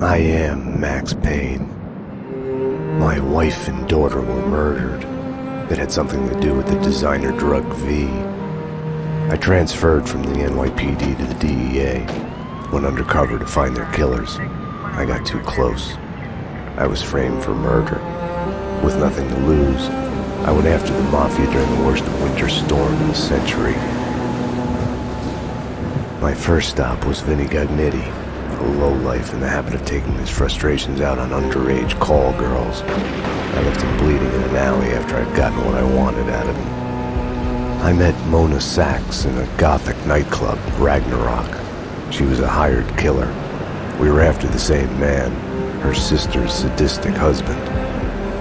I am Max Payne. My wife and daughter were murdered. It had something to do with the designer drug V. I transferred from the NYPD to the DEA, went undercover to find their killers. I got too close. I was framed for murder. With nothing to lose, I went after the Mafia during the worst winter storm in a century. My first stop was Vinny Gagnetti, a lowlife in the habit of taking his frustrations out on underage call girls. I left him bleeding in an alley after I'd gotten what I wanted out of him. I met Mona Sax in a gothic nightclub, Ragnarok. She was a hired killer. We were after the same man, her sister's sadistic husband.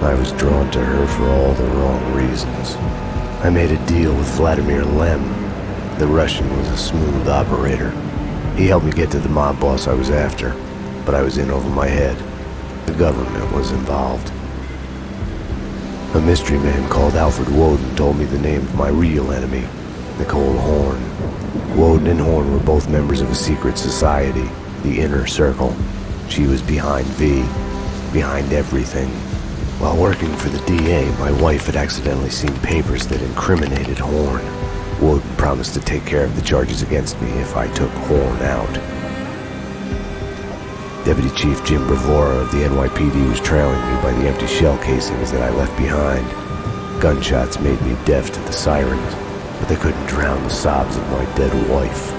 I was drawn to her for all the wrong reasons. I made a deal with Vladimir Lem. The Russian was a smooth operator. He helped me get to the mob boss I was after, but I was in over my head. The government was involved. A mystery man called Alfred Woden told me the name of my real enemy, Nicole Horn. Woden and Horn were both members of a secret society, the Inner Circle. She was behind V, behind everything. While working for the DA, my wife had accidentally seen papers that incriminated Horn. Woden promised to take care of the charges against me if I took Horn out. Deputy Chief Jim Bravura of the NYPD was trailing me by the empty shell casings that I left behind. Gunshots made me deaf to the sirens, but they couldn't drown the sobs of my dead wife.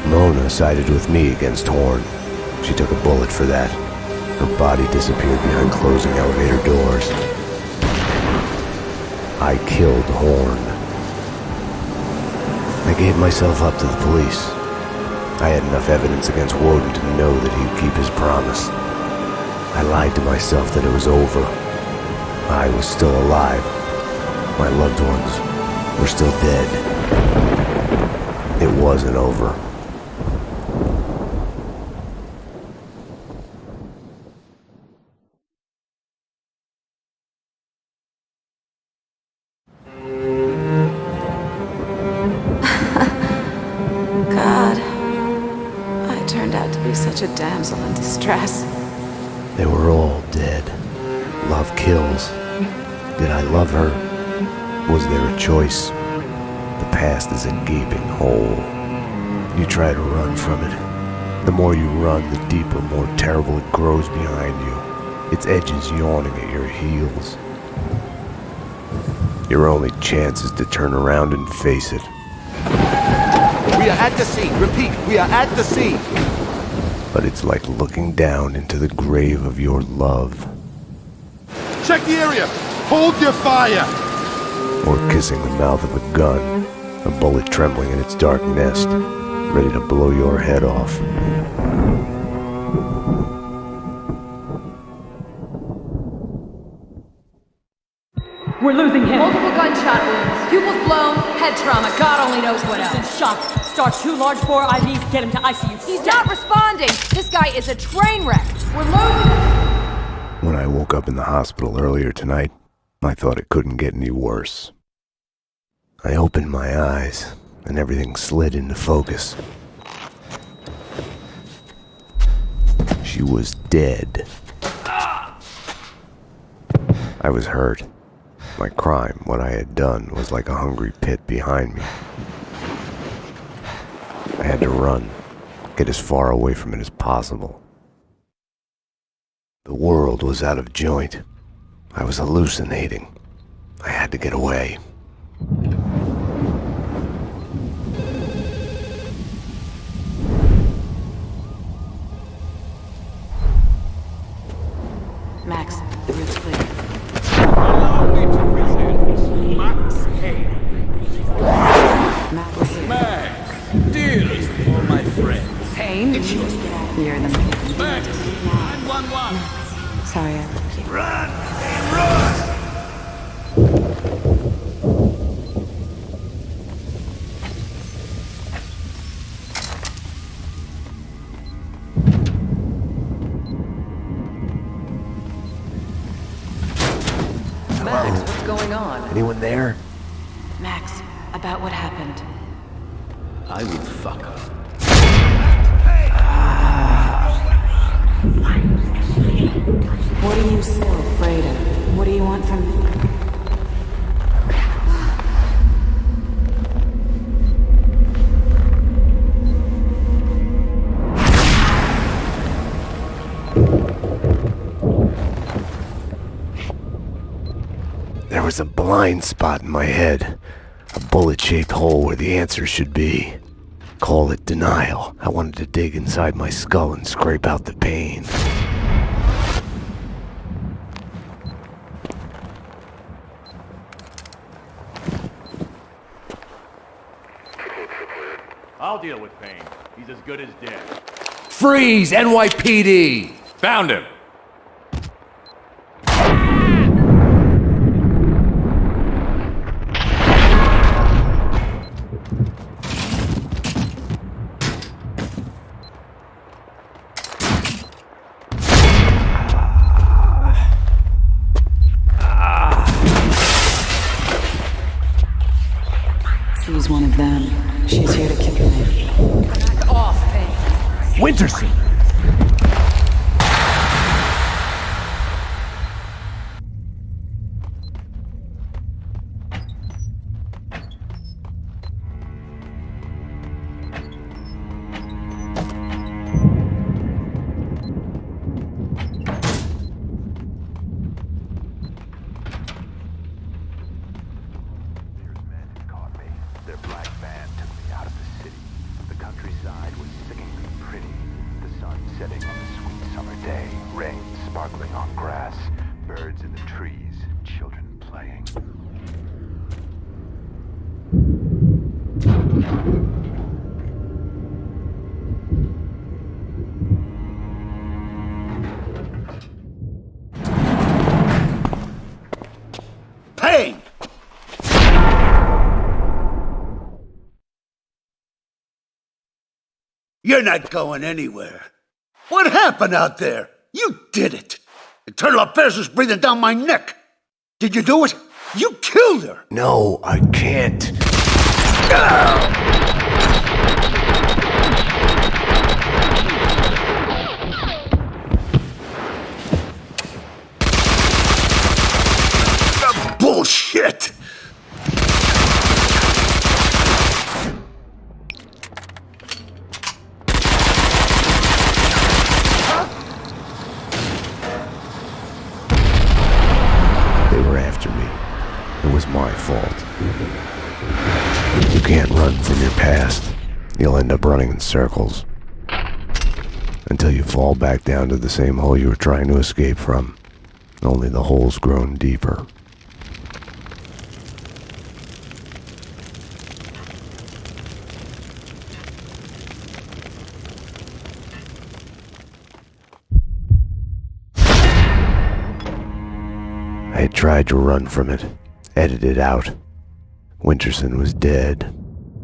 Mona sided with me against Horn. She took a bullet for that. Her body disappeared behind closing elevator doors. I killed Horn. I gave myself up to the police. I had enough evidence against Woden to know that he'd keep his promise. I lied to myself that it was over. I was still alive. My loved ones were still dead. It wasn't over. Such a damsel in distress. They were all dead. Love kills. Did I love her? Was there a choice? The past is a gaping hole. You try to run from it. The more you run, the deeper, more terrible it grows behind you. Its edges yawning at your heels. Your only chance is to turn around and face it. We are at the scene. Repeat, we are at the scene. But it's like looking down into the grave of your love. Check the area! Hold your fire! Or kissing the mouth of a gun, a bullet trembling in its dark nest, ready to blow your head off. We're losing him. Multiple gunshot wounds. Pupils blown, head trauma, God only knows what He's in else. shock. Start 2 large bore IVs, get him to ICU. He's not responding. This guy is a train wreck. We're losing him. When I woke up in the hospital earlier tonight, I thought it couldn't get any worse. I opened my eyes, and everything slid into focus. She was dead. I was hurt. My crime, what I had done, was like a hungry pit behind me. I had to run, get as far away from it as possible. The world was out of joint. I was hallucinating. I had to get away. Max, the roof's clear. Allow me to present Max Payne. Max. Dearest of all my friends. Payne? It's yours. You're the man. Max, 911. Sorry I left you. Run! Run! Max, what's going on? Anyone there? Max, about what happened. I will fuck her. What are you so afraid of? What do you want from me? There was a blind spot in my head. A bullet-shaped hole where the answer should be. Call it denial. I wanted to dig inside my skull and scrape out the pain. I'll deal with Payne. He's as good as dead. Freeze, NYPD! Found him! She's one of them. She's here to kill me. Back off, Payne. Winterson! Their black van took me out of the city. The countryside was sickeningly pretty. The sun setting on a sweet summer day. Rain sparkling on grass. Birds in the trees. Children playing. Payne! You're not going anywhere. What happened out there? You did it. Internal Affairs was breathing down my neck. Did you do it? You killed her. No, I can't. Bullshit! They were after me. It was my fault. You can't run from your past. You'll end up running in circles. Until you fall back down to the same hole you were trying to escape from. Only the hole's grown deeper. I had tried to run from it, edit it out. Winterson was dead.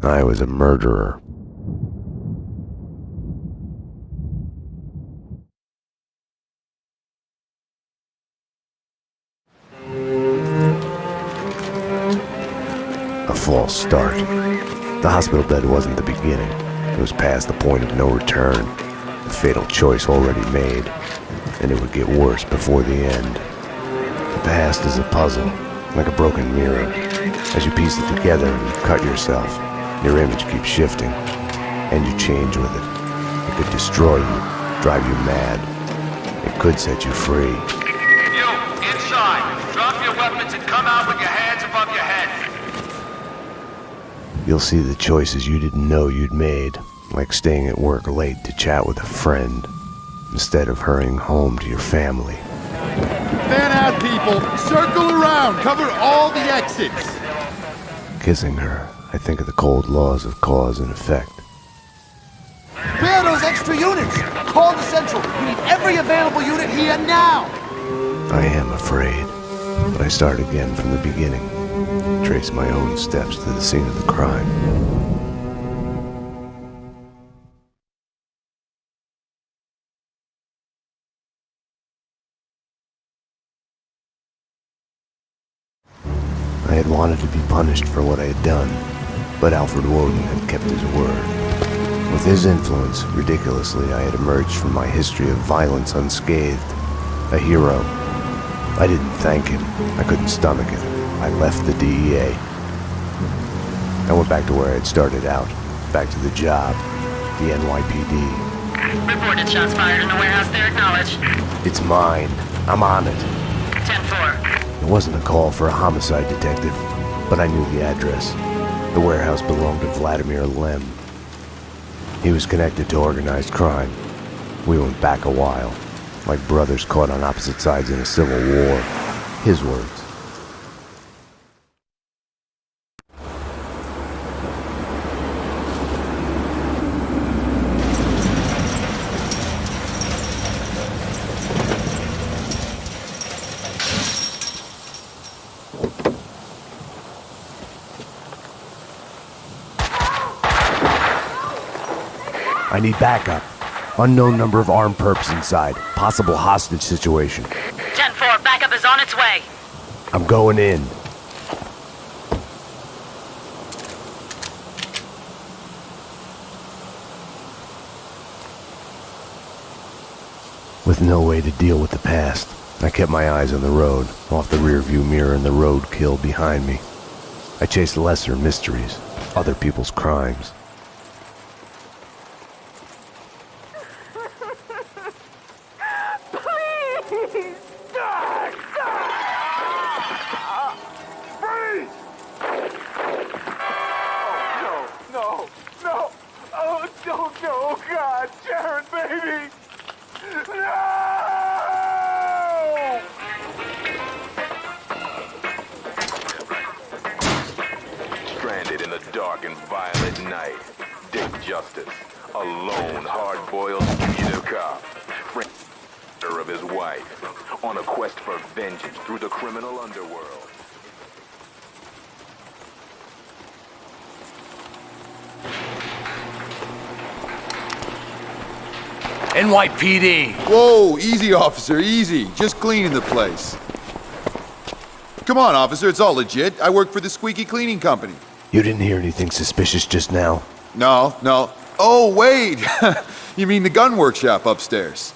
I was a murderer. A false start. The hospital bed wasn't the beginning. It was past the point of no return. The fatal choice already made. And it would get worse before the end. The past is a puzzle, like a broken mirror. As you piece it together and you cut yourself, your image keeps shifting, and you change with it. It could destroy you, drive you mad. It could set you free. You, inside! Drop your weapons and come out with your hands above your head! You'll see the choices you didn't know you'd made, like staying at work late to chat with a friend, instead of hurrying home to your family. Fan out, people! Circle around! Cover all the exits! Kissing her, I think of the cold laws of cause and effect. Where are those extra units? Call the Central! We need every available unit here now! I am afraid, but I start again from the beginning. Trace my own steps to the scene of the crime. I had wanted to be punished for what I had done, but Alfred Woden had kept his word. With his influence, ridiculously, I had emerged from my history of violence unscathed. A hero. I didn't thank him. I couldn't stomach it. I left the DEA. I went back to where I had started out. Back to the job. The NYPD. Reported shots fired in the warehouse there, acknowledged. It's mine. I'm on it. 10-4. It wasn't a call for a homicide detective, but I knew the address. The warehouse belonged to Vladimir Lem. He was connected to organized crime. We went back a while, like brothers caught on opposite sides in a civil war. His words. I need backup. Unknown number of armed perps inside. Possible hostage situation. 10-4, backup is on its way. I'm going in. With no way to deal with the past, I kept my eyes on the road, off the rearview mirror and the roadkill behind me. I chased lesser mysteries, other people's crimes. Stranded in the dark and violent night, Dick Justice, a lone, hard-boiled fugitive cop, friend of his wife, on a quest for vengeance through the criminal underworld. NYPD! Whoa, easy, officer, easy. Just cleaning the place. Come on, officer, it's all legit. I work for the Squeaky Cleaning Company. You didn't hear anything suspicious just now? No. Oh, wait! You mean the gun workshop upstairs?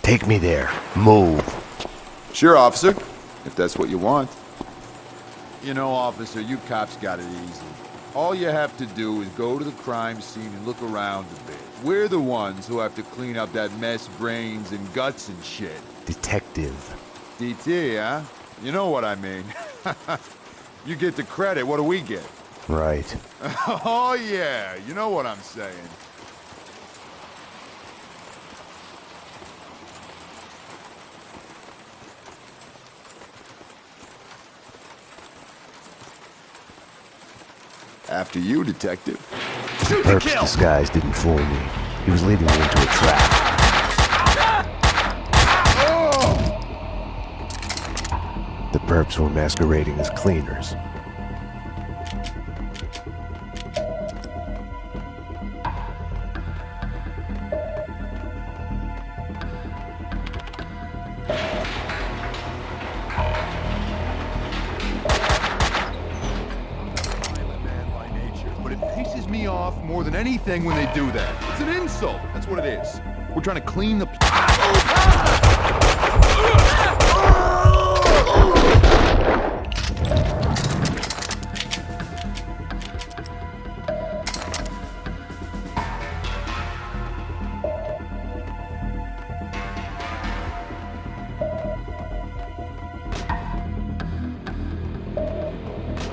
Take me there. Move. Sure, officer, if that's what you want. You know, officer, you cops got it easy. All you have to do is go to the crime scene and look around a bit. We're the ones who have to clean up that mess, brains and guts and shit. Detective. DT, huh? You know what I mean. You get the credit, what do we get? Right. Oh yeah, you know what I'm saying. After you, detective. Perp's disguise didn't fool me. He was leading me into a trap. The perps were masquerading as cleaners. More than anything when they do that. It's an insult. That's what it is. We're trying to clean the...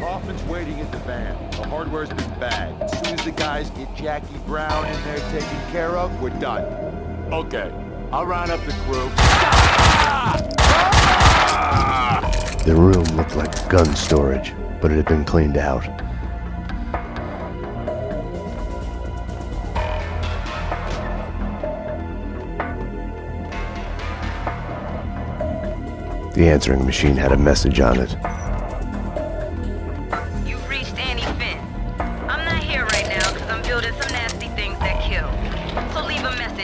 Hoffman's waiting at the van. The hardware's been bagged. As soon as the guys get Jackie Brown in there taken care of, we're done. Okay, I'll round up the crew. The room looked like gun storage, but it had been cleaned out. The answering machine had a message on it.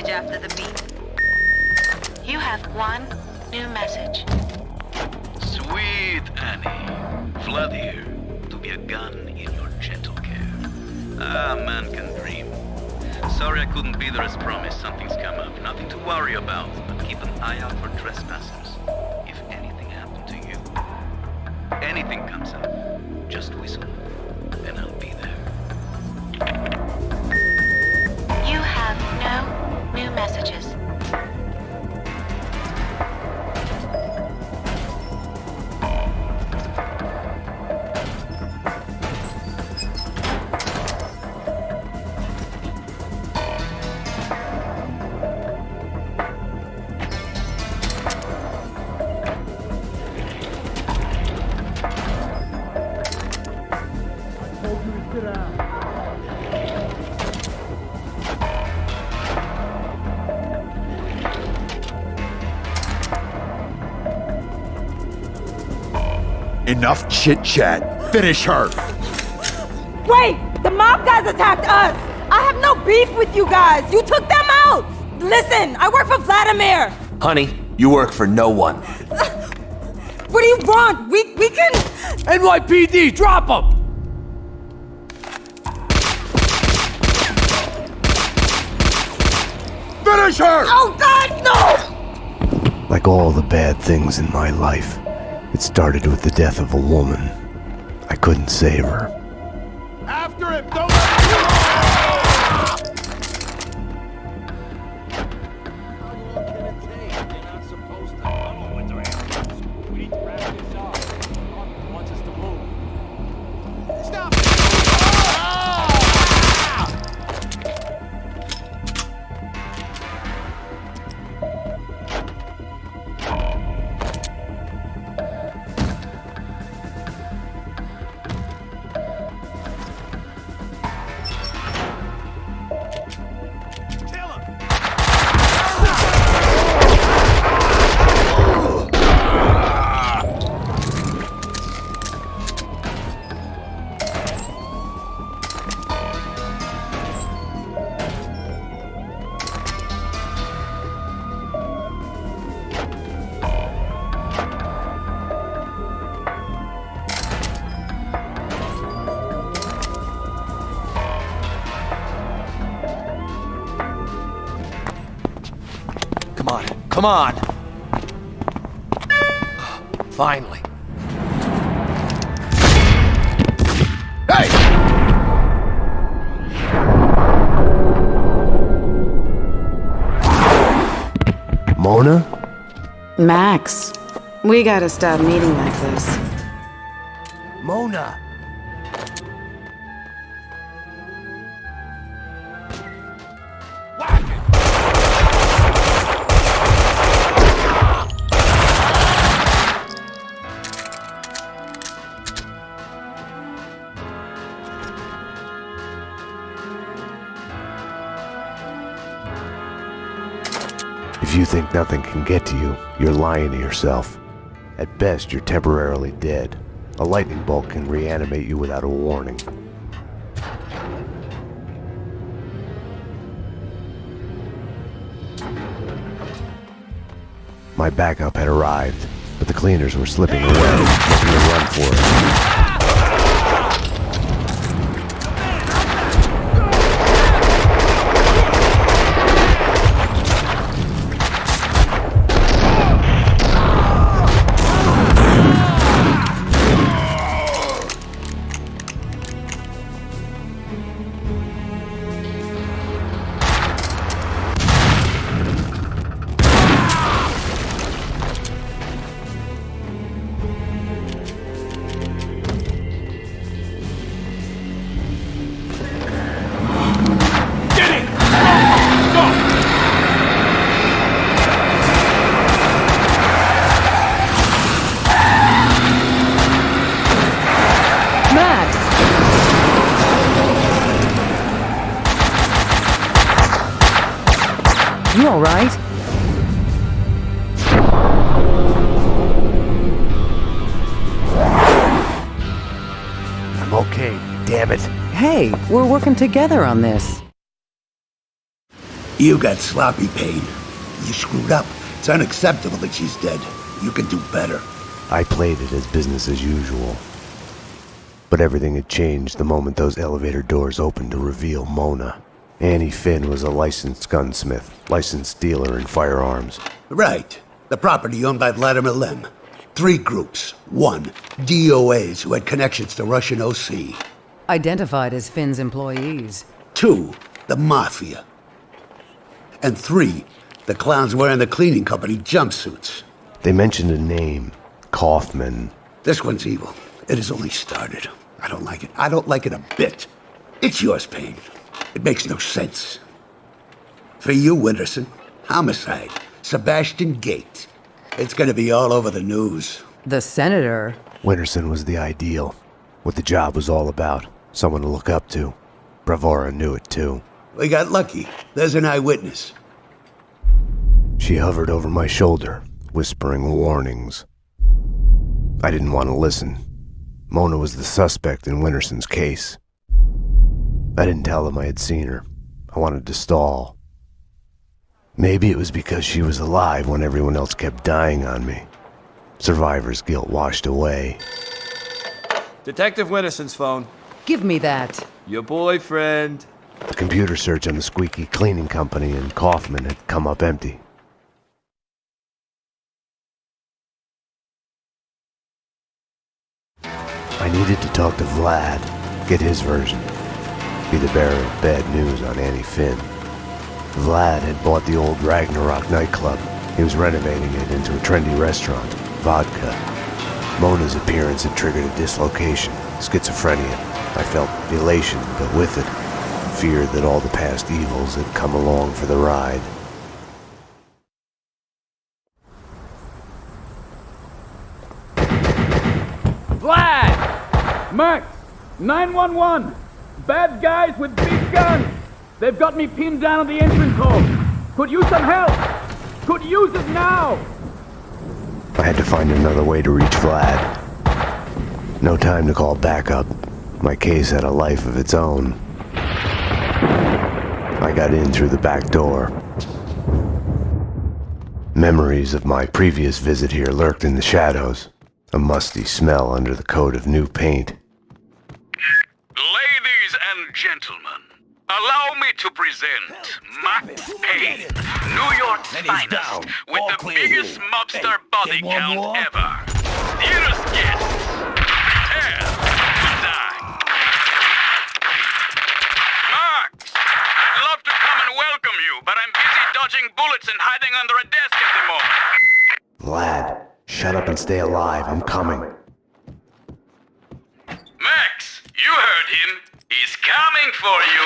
After the beep. You have one new message. Sweet Annie, Vlad here, to be a gun in your gentle care. Ah, man can dream. Sorry I couldn't be there as promised. Something's come up. Nothing to worry about, but keep an eye out for trespassers. If anything happened to you, anything comes up, just whistle, and I'll be there. You have no new messages. Enough chit-chat. Finish her. Wait! The mob guys attacked us! I have no beef with you guys! You took them out! Listen, I work for Vladimir! Honey, you work for no one. What do you want? We can... NYPD, drop them! Finish her! Oh God, no! Like all the bad things in my life, it started with the death of a woman. I couldn't save her. After him! Don't let him get off! How long can it take? They're not supposed to. I'm on with their hands. We need to wrap this up. Martin wants us to move. Stop! Come on. Finally. Hey! Mona? Max, we gotta stop meeting like this. Mona! If you think nothing can get to you, you're lying to yourself. At best, you're temporarily dead. A lightning bolt can reanimate you without a warning. My backup had arrived, but the cleaners were slipping away, making a run for it. You all right? I'm okay, damn it. Hey, we're working together on this. You got sloppy, Payne. You screwed up. It's unacceptable that she's dead. You can do better. I played it as business as usual. But everything had changed the moment those elevator doors opened to reveal Mona. Annie Finn was a licensed gunsmith, licensed dealer in firearms. Right. The property owned by Vladimir Lem. 3 groups. 1, DOAs who had connections to Russian OC. Identified as Finn's employees. 2, the Mafia. And 3, the clowns wearing the cleaning company jumpsuits. They mentioned a name, Kaufman. This one's evil. It has only started. I don't like it. I don't like it a bit. It's yours, Payne. It makes no sense. For you, Winterson, homicide, Sebastian Gate. It's gonna be all over the news. The senator? Winterson was the ideal. What the job was all about. Someone to look up to. Bravura knew it too. We got lucky. There's an eyewitness. She hovered over my shoulder, whispering warnings. I didn't want to listen. Mona was the suspect in Winterson's case. I didn't tell them I had seen her. I wanted to stall. Maybe it was because she was alive when everyone else kept dying on me. Survivor's guilt washed away. Detective Winterson's phone. Give me that. Your boyfriend. The computer search on the squeaky cleaning company and Kaufman had come up empty. I needed to talk to Vlad, get his version. Be the bearer of bad news on Annie Finn. Vlad had bought the old Ragnarok nightclub. He was renovating it into a trendy restaurant, Vodka. Mona's appearance had triggered a dislocation, schizophrenia. I felt elation, but with it, fear that all the past evils had come along for the ride. Vlad! Max! 911! Bad guys with big guns! They've got me pinned down at the entrance hall! Could use some help! Could use it now! I had to find another way to reach Vlad. No time to call backup. My case had a life of its own. I got in through the back door. Memories of my previous visit here lurked in the shadows. A musty smell under the coat of new paint. Ladies and gentlemen, allow me to present Max Payne, New York's finest, with the biggest mobster body count ever. Dearest guests, prepare to die. Max, I'd love to come and welcome you, but I'm busy dodging bullets and hiding under a desk at the moment. Vlad, shut up and stay alive. I'm coming. Max, you heard him. He's coming for you.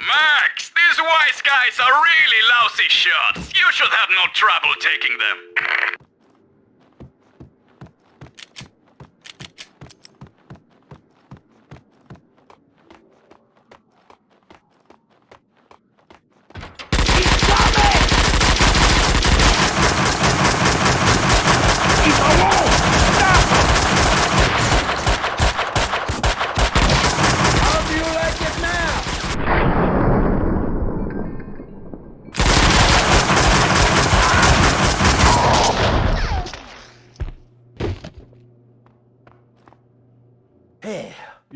Max, these wise guys are really lousy shots. You should have no trouble taking them.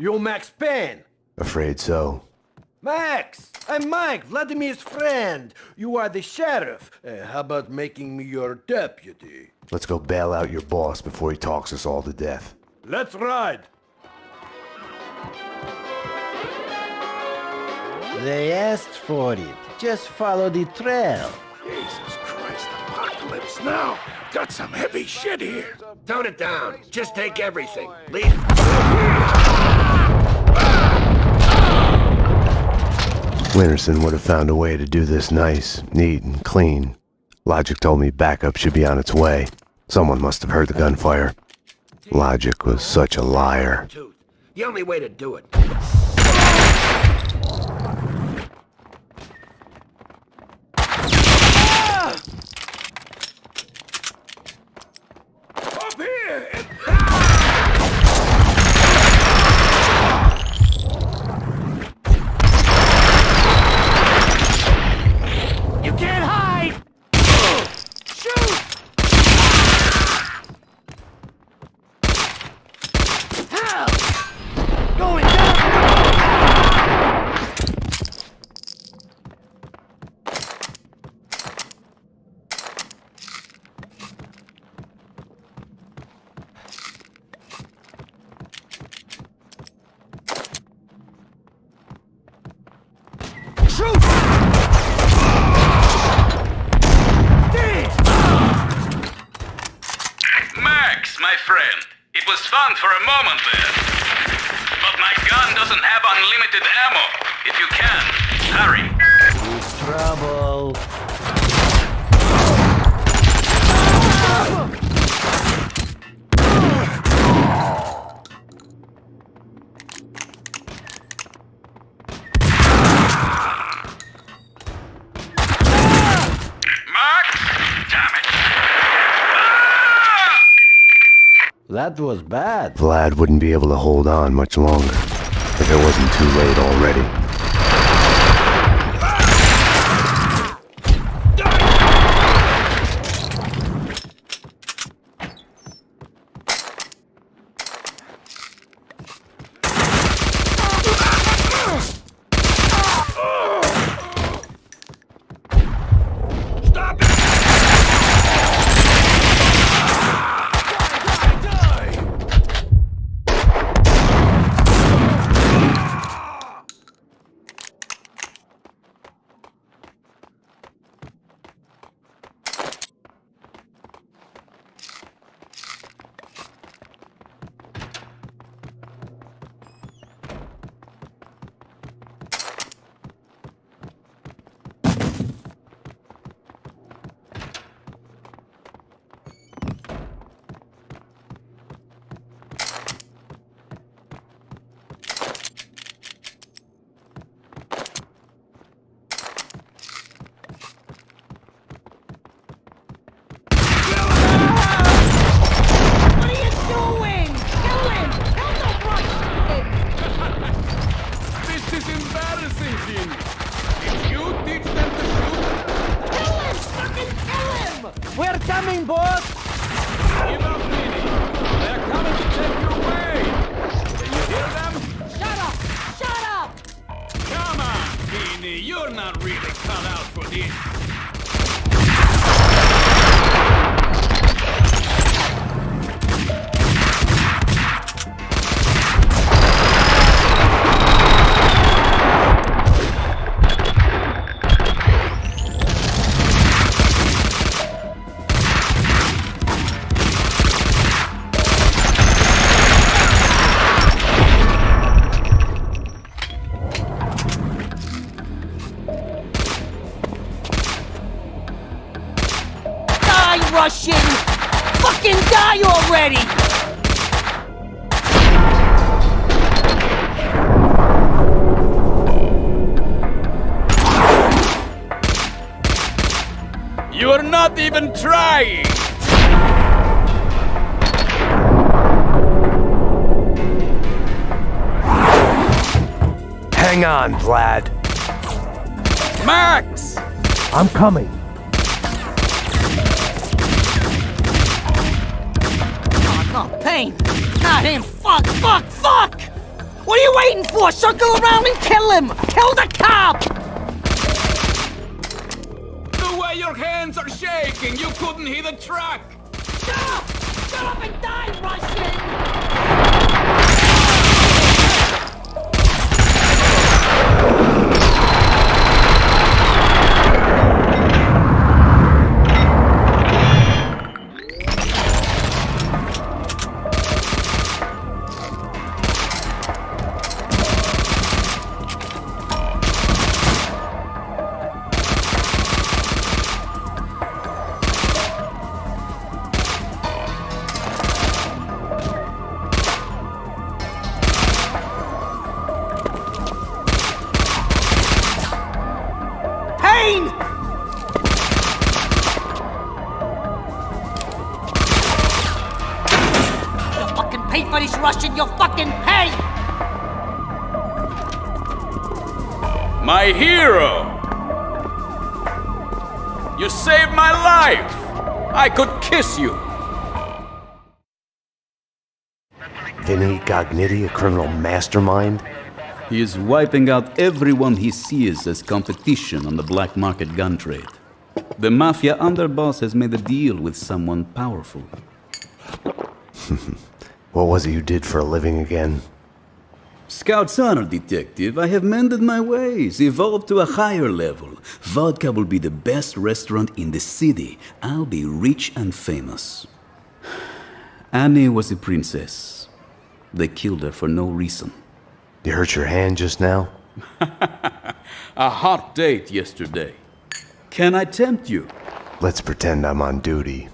You're Max Payne. Afraid so. Max, I'm Mike, Vladimir's friend. You are the sheriff. How about making me your deputy? Let's go bail out your boss before he talks us all to death. Let's ride. They asked for it. Just follow the trail. Jesus Christ, apocalypse now. Got some heavy shit here. Tone it down. Just take everything. Leave. Winterson would have found a way to do this nice, neat, and clean. Logic told me backup should be on its way. Someone must have heard the gunfire. Logic was such a liar. The only way to do it. Up here! You can't hide! Shoot! Help! Max, my friend. It was fun for a moment there. But my gun doesn't have unlimited ammo. If you can, hurry. It's trouble. That was bad. Vlad wouldn't be able to hold on much longer if it wasn't too late already. We're coming, boss! Give up, Vinny. They're coming to take you away. Can you hear them? Shut up! Shut up! Come on, Vinny. You're not really cut out for this. Russian! Fucking die already! You're not even trying! Hang on, Vlad. Max! I'm coming. Oh, Payne! Not him! Fuck! Fuck! Fuck! What are you waiting for? Circle around and kill him! Kill the cop! The way your hands are shaking, you couldn't hit a truck! Shut up! Shut up and die, Russian! For this Russian, you'll fucking pay! My hero! You saved my life! I could kiss you! Vinny Gognitti, a criminal mastermind? He is wiping out everyone he sees as competition on the black market gun trade. The mafia underboss has made a deal with someone powerful. What was it you did for a living again? Scout's honor, detective. I have mended my ways, evolved to a higher level. Vodka will be the best restaurant in the city. I'll be rich and famous. Annie was a princess. They killed her for no reason. You hurt your hand just now? A hot date yesterday. Can I tempt you? Let's pretend I'm on duty.